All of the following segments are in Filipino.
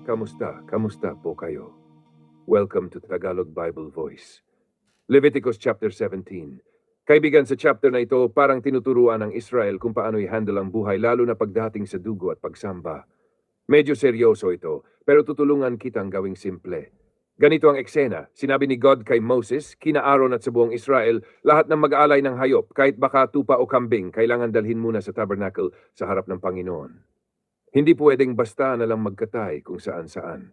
Kamusta? Kamusta po kayo? Welcome to Tagalog Bible Voice. Leviticus chapter 17. Kaibigan, sa chapter na ito, parang tinuturuan ng Israel kung paano i-handle ang buhay lalo na pagdating sa dugo at pagsamba. Medyo seryoso ito, pero tutulungan kitang gawing simple. Ganito ang eksena. Sinabi ni God kay Moses, kina Aaron at sa buong Israel, lahat ng mag-aalay ng hayop, kahit baka tupa o kambing, kailangan dalhin muna sa tabernacle sa harap ng Panginoon. Hindi pwedeng basta na lang magkatay kung saan-saan.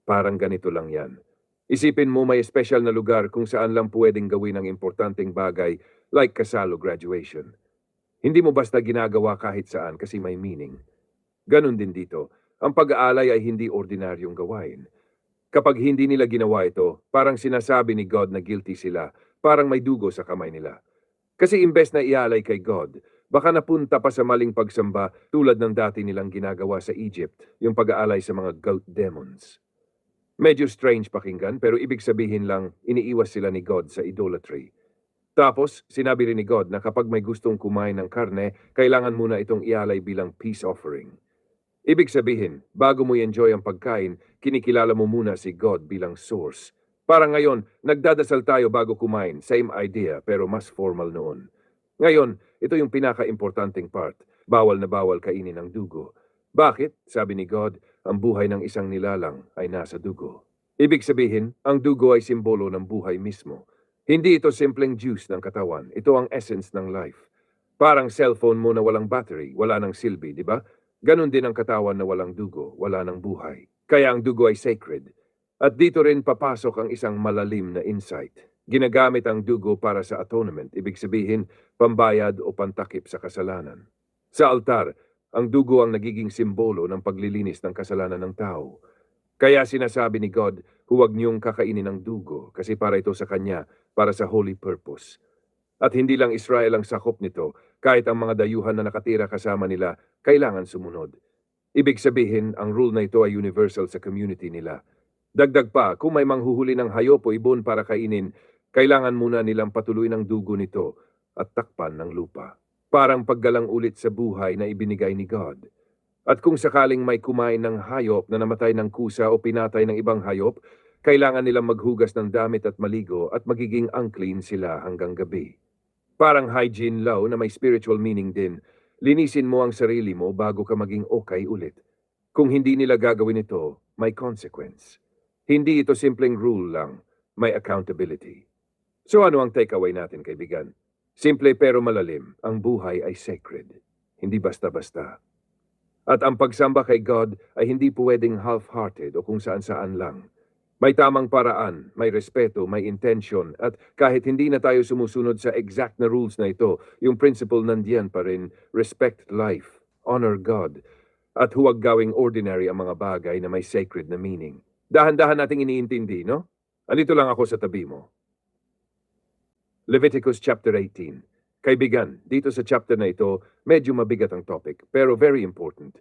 Parang ganito lang yan. Isipin mo may special na lugar kung saan lang pwedeng gawin ang importanteng bagay like kasal o graduation. Hindi mo basta ginagawa kahit saan kasi may meaning. Ganon din dito. Ang pag-aalay ay hindi ordinaryong gawain. Kapag hindi nila ginawa ito, parang sinasabi ni God na guilty sila, parang may dugo sa kamay nila. Kasi imbes na ialay kay God, baka napunta pa sa maling pagsamba tulad ng dati nilang ginagawa sa Egypt, yung pag-aalay sa mga goat demons. Medyo strange pakinggan pero ibig sabihin lang iniiwas sila ni God sa idolatry. Tapos, sinabi rin ni God na kapag may gustong kumain ng karne, kailangan muna itong ialay bilang peace offering. Ibig sabihin, bago mo i-enjoy ang pagkain, kinikilala mo muna si God bilang source. Parang ngayon, nagdadasal tayo bago kumain, same idea pero mas formal noon. Ngayon, ito yung pinaka-importanting part, bawal na bawal kainin ang dugo. Bakit? Sabi ni God, ang buhay ng isang nilalang ay nasa dugo. Ibig sabihin, ang dugo ay simbolo ng buhay mismo. Hindi ito simpleng juice ng katawan, ito ang essence ng life. Parang cellphone mo na walang battery, wala ng silbi, di ba? Ganon din ang katawan na walang dugo, wala ng buhay. Kaya ang dugo ay sacred. At dito rin papasok ang isang malalim na insight. Ginagamit ang dugo para sa atonement, ibig sabihin, pambayad o pantakip sa kasalanan. Sa altar, ang dugo ang nagiging simbolo ng paglilinis ng kasalanan ng tao. Kaya sinasabi ni God, huwag niyong kakainin ng dugo kasi para ito sa Kanya, para sa holy purpose. At hindi lang Israel ang sakop nito, kahit ang mga dayuhan na nakatira kasama nila, kailangan sumunod. Ibig sabihin, ang rule na ito ay universal sa community nila. Dagdag pa, kung may manghuhuli ng hayop o ibon para kainin, kailangan muna nilang patuloy ng dugo nito at takpan ng lupa. Parang paggalang ulit sa buhay na ibinigay ni God. At kung sakaling may kumain ng hayop na namatay ng kusa o pinatay ng ibang hayop, kailangan nilang maghugas ng damit at maligo at magiging unclean sila hanggang gabi. Parang hygiene law na may spiritual meaning din. Linisin mo ang sarili mo bago ka maging okay ulit. Kung hindi nila gagawin ito, may consequence. Hindi ito simpleng rule lang, may accountability. So ano ang takeaway natin, kaibigan? Simple pero malalim, ang buhay ay sacred. Hindi basta-basta. At ang pagsamba kay God ay hindi pwedeng half-hearted o kung saan-saan lang. May tamang paraan, may respeto, may intention, at kahit hindi na tayo sumusunod sa exact na rules na ito, yung principle nandiyan pa rin, respect life, honor God, at huwag gawing ordinary ang mga bagay na may sacred na meaning. Dahan-dahan nating iniintindi, no? Andito lang ako sa tabi mo. Leviticus chapter 18. Kaibigan, dito sa chapter na ito, medyo mabigat ang topic, pero very important.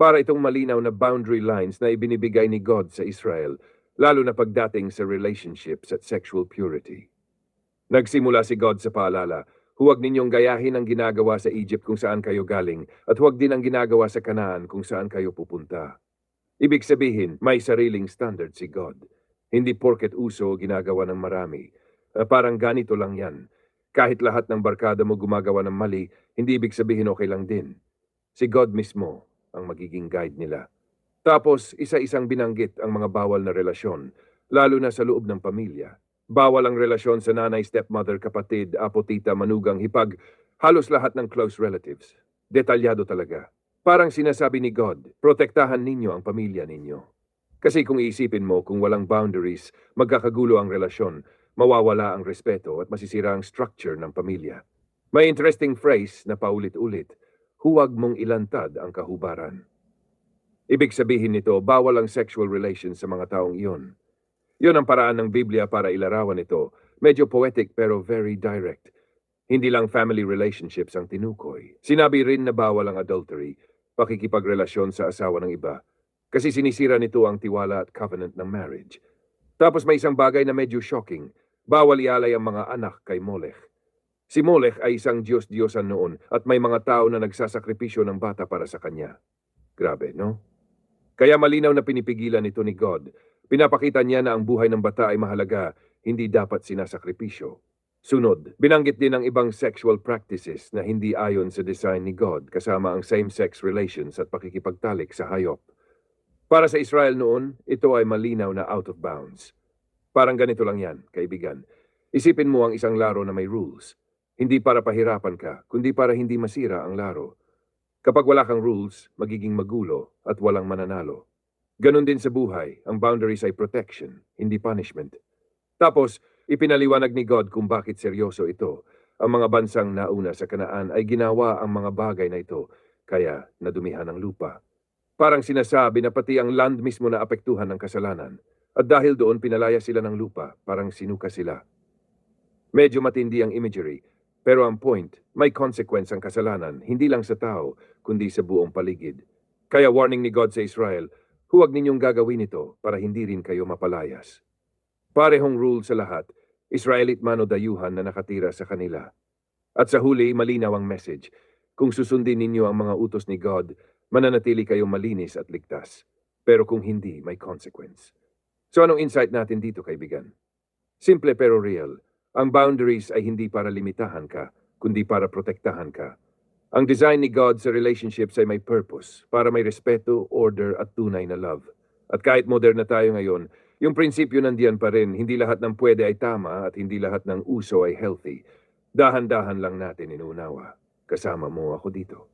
Para itong malinaw na boundary lines na ibinibigay ni God sa Israel, lalo na pagdating sa relationships at sexual purity. Nagsimula si God sa paalala, huwag ninyong gayahin ang ginagawa sa Egypt kung saan kayo galing at huwag din ang ginagawa sa Canaan kung saan kayo pupunta. Ibig sabihin, may sariling standard si God. Hindi porket uso ginagawa ng marami. Parang ganito lang yan. Kahit lahat ng barkada mo gumagawa ng mali, hindi ibig sabihin okay lang din. Si God mismo ang magiging guide nila. Tapos, isa-isang binanggit ang mga bawal na relasyon, lalo na sa loob ng pamilya. Bawal ang relasyon sa nanay, stepmother, kapatid, apo, tita, manugang, hipag, halos lahat ng close relatives. Detalyado talaga. Parang sinasabi ni God, protektahan ninyo ang pamilya ninyo. Kasi kung iisipin mo kung walang boundaries, magkakagulo ang relasyon, mawawala ang respeto at masisira ang structure ng pamilya. May interesting phrase na paulit-ulit, huwag mong ilantad ang kahubaran. Ibig sabihin nito, bawal ang sexual relations sa mga taong iyon. Yun ang paraan ng Biblia para ilarawan ito. Medyo poetic pero very direct. Hindi lang family relationships ang tinukoy. Sinabi rin na bawal ang adultery, pakikipagrelasyon sa asawa ng iba. Kasi sinisira nito ang tiwala at covenant ng marriage. Tapos may isang bagay na medyo shocking. Bawal ialay ang mga anak kay Molech. Si Molech ay isang Diyos-Diyosan noon at may mga tao na nagsasakripisyo ng bata para sa kanya. Grabe, no? Kaya malinaw na pinipigilan ito ni God. Pinapakita niya na ang buhay ng bata ay mahalaga, hindi dapat sinasakripisyo. Sunod, binanggit din ang ibang sexual practices na hindi ayon sa design ni God kasama ang same-sex relations at pakikipagtalik sa hayop. Para sa Israel noon, ito ay malinaw na out of bounds. Parang ganito lang yan, kaibigan. Isipin mo ang isang laro na may rules. Hindi para pahirapan ka, kundi para hindi masira ang laro. Kapag wala kang rules, magiging magulo at walang mananalo. Ganon din sa buhay, ang boundaries ay protection, hindi punishment. Tapos, ipinaliwanag ni God kung bakit seryoso ito. Ang mga bansang nauna sa Kanaan ay ginawa ang mga bagay na ito, kaya nadumihan ang lupa. Parang sinasabi na pati ang land mismo na apektuhan ng kasalanan. At dahil doon pinalaya sila ng lupa, parang sinuka sila. Medyo matindi ang imagery, pero ang point, may consequence ang kasalanan, hindi lang sa tao, kundi sa buong paligid. Kaya warning ni God sa Israel, huwag ninyong gagawin ito para hindi rin kayo mapalayas. Parehong rule sa lahat, Israelite man o dayuhan na nakatira sa kanila. At sa huli, malinaw ang message. Kung susundin ninyo ang mga utos ni God, mananatili kayong malinis at ligtas. Pero kung hindi, may consequence. So anong insight natin dito, kaibigan? Simple pero real. Ang boundaries ay hindi para limitahan ka, kundi para protektahan ka. Ang design ni God sa relationships ay may purpose, para may respeto, order at tunay na love. At kahit modern na tayo ngayon, yung prinsipyo nandiyan pa rin, hindi lahat ng pwede ay tama at hindi lahat ng uso ay healthy. Dahan-dahan lang natin inuunawa. Kasama mo ako dito.